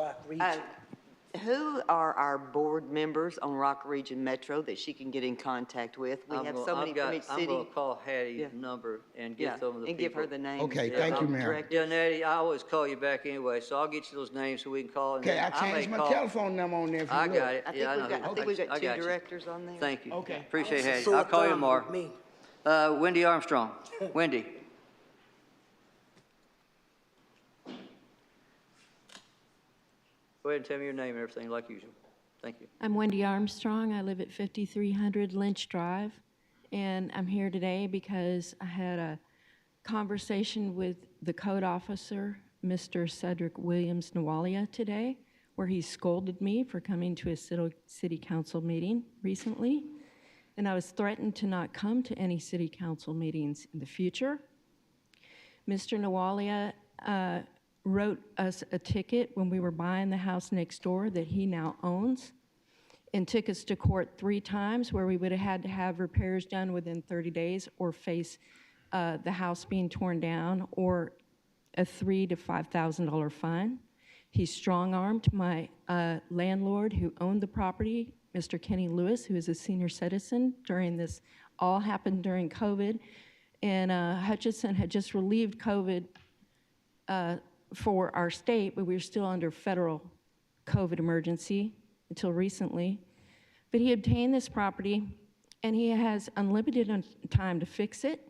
Who are our board members on Rock Region Metro that she can get in contact with? We have so many from each I'm city. going to call Hattie's number and get some of the people. And give her the names. Okay, thank you, ma'am. Yeah, Natty, I always call you back anyway, so I'll get you those names so we can call. Okay, I changed my telephone number on there. If you I look. got it. I Yeah, I know. think we've got I 2 got you. directors on there. Thank you. Okay. Appreciate it, Hattie. I'll call you tomorrow. Wendy Armstrong. Wendy. Go ahead and tell me your name and everything like usual. Thank you. I'm Wendy Armstrong. I live at 5300 Lynch Drive, and I'm here today because I had a conversation with the code officer, Mr. Cedric Williams Nawalia, today, where he scolded me for coming to a city council meeting recently, and I was threatened to not come to any city council meetings in the future. Mr. Nawalia wrote us a ticket when we were buying the house next door that he now owns, and took us to court 3 times, where we would have had to have repairs done within 30 days or face the house being torn down or a $3,000 to $5,000 fine. He strong-armed my landlord who owned the property, Mr. Kenny Lewis, who is a senior citizen. During this, all happened during COVID, and Hutchinson had just relieved COVID for our state, but we were still under federal COVID emergency until recently. But he obtained this property, and he has unlimited time to fix it.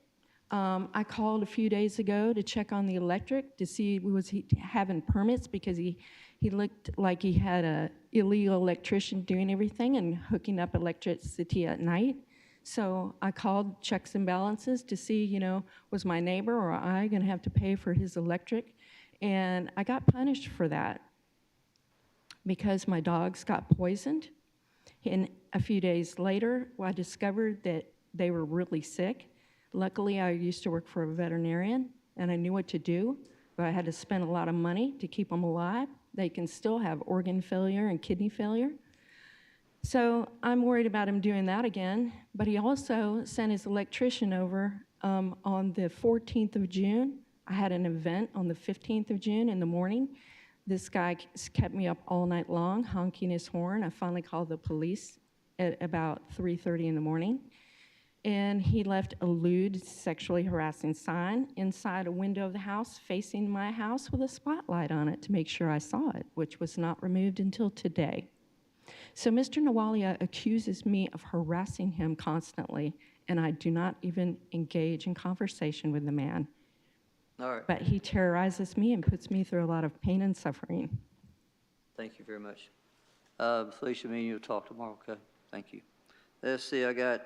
I called a few days ago to check on the electric to see was he having permits, because he looked like he had a illegal electrician doing everything and hooking up electricity at night. So I called checks and balances to see, you know, was my neighbor or I going to have to pay for his electric? And I got punished for that because my dogs got poisoned. And a few days later, I discovered that they were really sick. Luckily, I used to work for a veterinarian, and I knew what to do, but I had to spend a lot of money to keep them alive. They can still have organ failure and kidney failure. So I'm worried about him doing that again, but he also sent his electrician over On the 14th of June, I had an event on the 15th of June in the morning. This guy kept me up all night long, honking his horn. I finally called the police at about 3:30 in the morning. And he left a lewd, sexually harassing sign inside a window of the house facing my house with a spotlight on it to make sure I saw it, which was not removed until today. So Mr. Nawalia accuses me of harassing him constantly, and I do not even engage in conversation with the man. All right. But he terrorizes me and puts me through a lot of pain and suffering. Thank you very much. Felicia, me and you'll talk tomorrow, okay? Thank you. Let's see, I got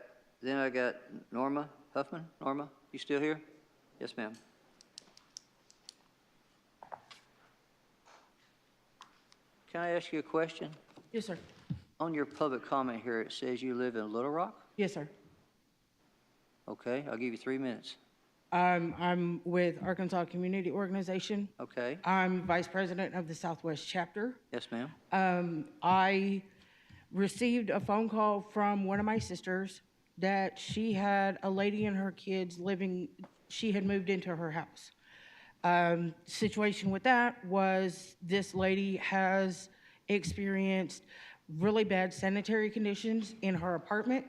Norma Huffman. Norma, you still here? Yes, ma'am. Can I ask you a question? Yes, sir. On your public comment here, it says you live in Little Rock? Yes, sir. Okay, I'll give you 3 minutes. I'm with Arkansas Community Organization. Okay. I'm vice president of the Southwest chapter. Yes, ma'am. I received a phone call from one of my sisters that she had a lady and her kids living, she had moved into her house. Situation with that was this lady has experienced really bad sanitary conditions in her apartment.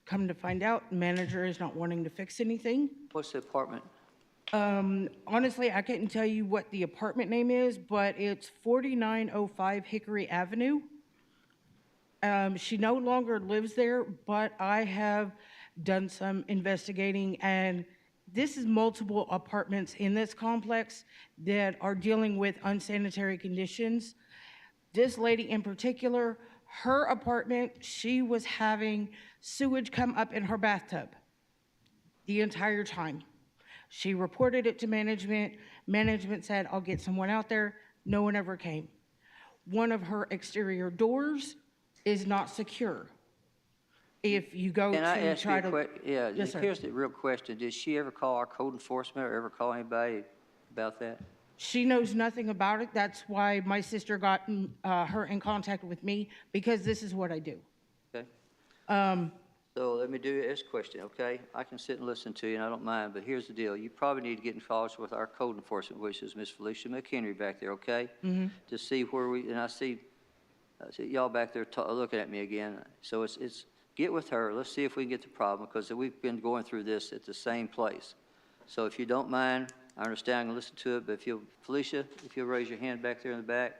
Come to find out, manager is not wanting to fix anything. What's the apartment? Honestly, I couldn't tell you what the apartment name is, but it's 4905 Hickory Avenue. She no longer lives there, but I have done some investigating, and this is multiple apartments in this complex that are dealing with unsanitary conditions. This lady in particular, her apartment, she was having sewage come up in her bathtub the entire time. She reported it to management. Management said, I'll get someone out there. No one ever came. One of her exterior doors is not secure. If you go Can I to ask you try a to... question? Yeah, Yes, sir. here's the real question. Did she ever call our code enforcement or ever call anybody about that? She knows nothing about it. That's why my sister got her in contact with me, because this is what I do. Okay. So let me do this question, okay? I can sit and listen to you, and I don't mind, but here's the deal. You probably need to get in touch with our code enforcement, which is Miss Felicia McHenry back there, okay? Mhm. To see where we, and I see y'all back there looking at me again. So it's get with her. Let's see if we can get the problem, because we've been going through this at the same place. So if you don't mind, I understand, I'm gonna listen to it, but if you'll, Felicia, if you'll raise your hand back there in the back,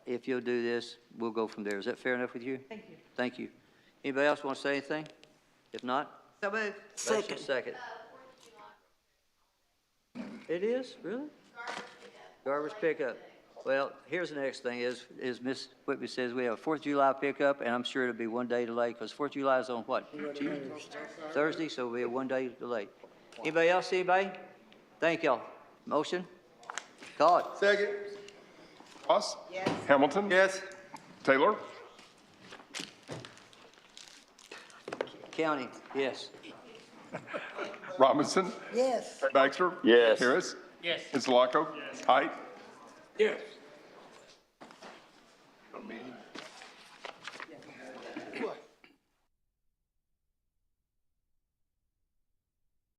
if you'll do this, we'll go from there. Is that fair enough with you? Thank you. Thank you. Anybody else want to say anything? If not? So moved. Second. Second. It is, really? Garbage pickup. Well, here's the next thing is Ms. Whitby says we have a 4th of July pickup, and I'm sure it'll be one day delayed, because 4th of July is on what? Thursday, so it'll be a one day delay. Anybody else, anybody? Thank y'all. Motion? Call it. Second. Ross? Yes. Hamilton? Yes. Taylor? County, yes. Robinson? Yes. Baxter? Yes. Harris? Yes. Insulaco? Yes. Height? Yes.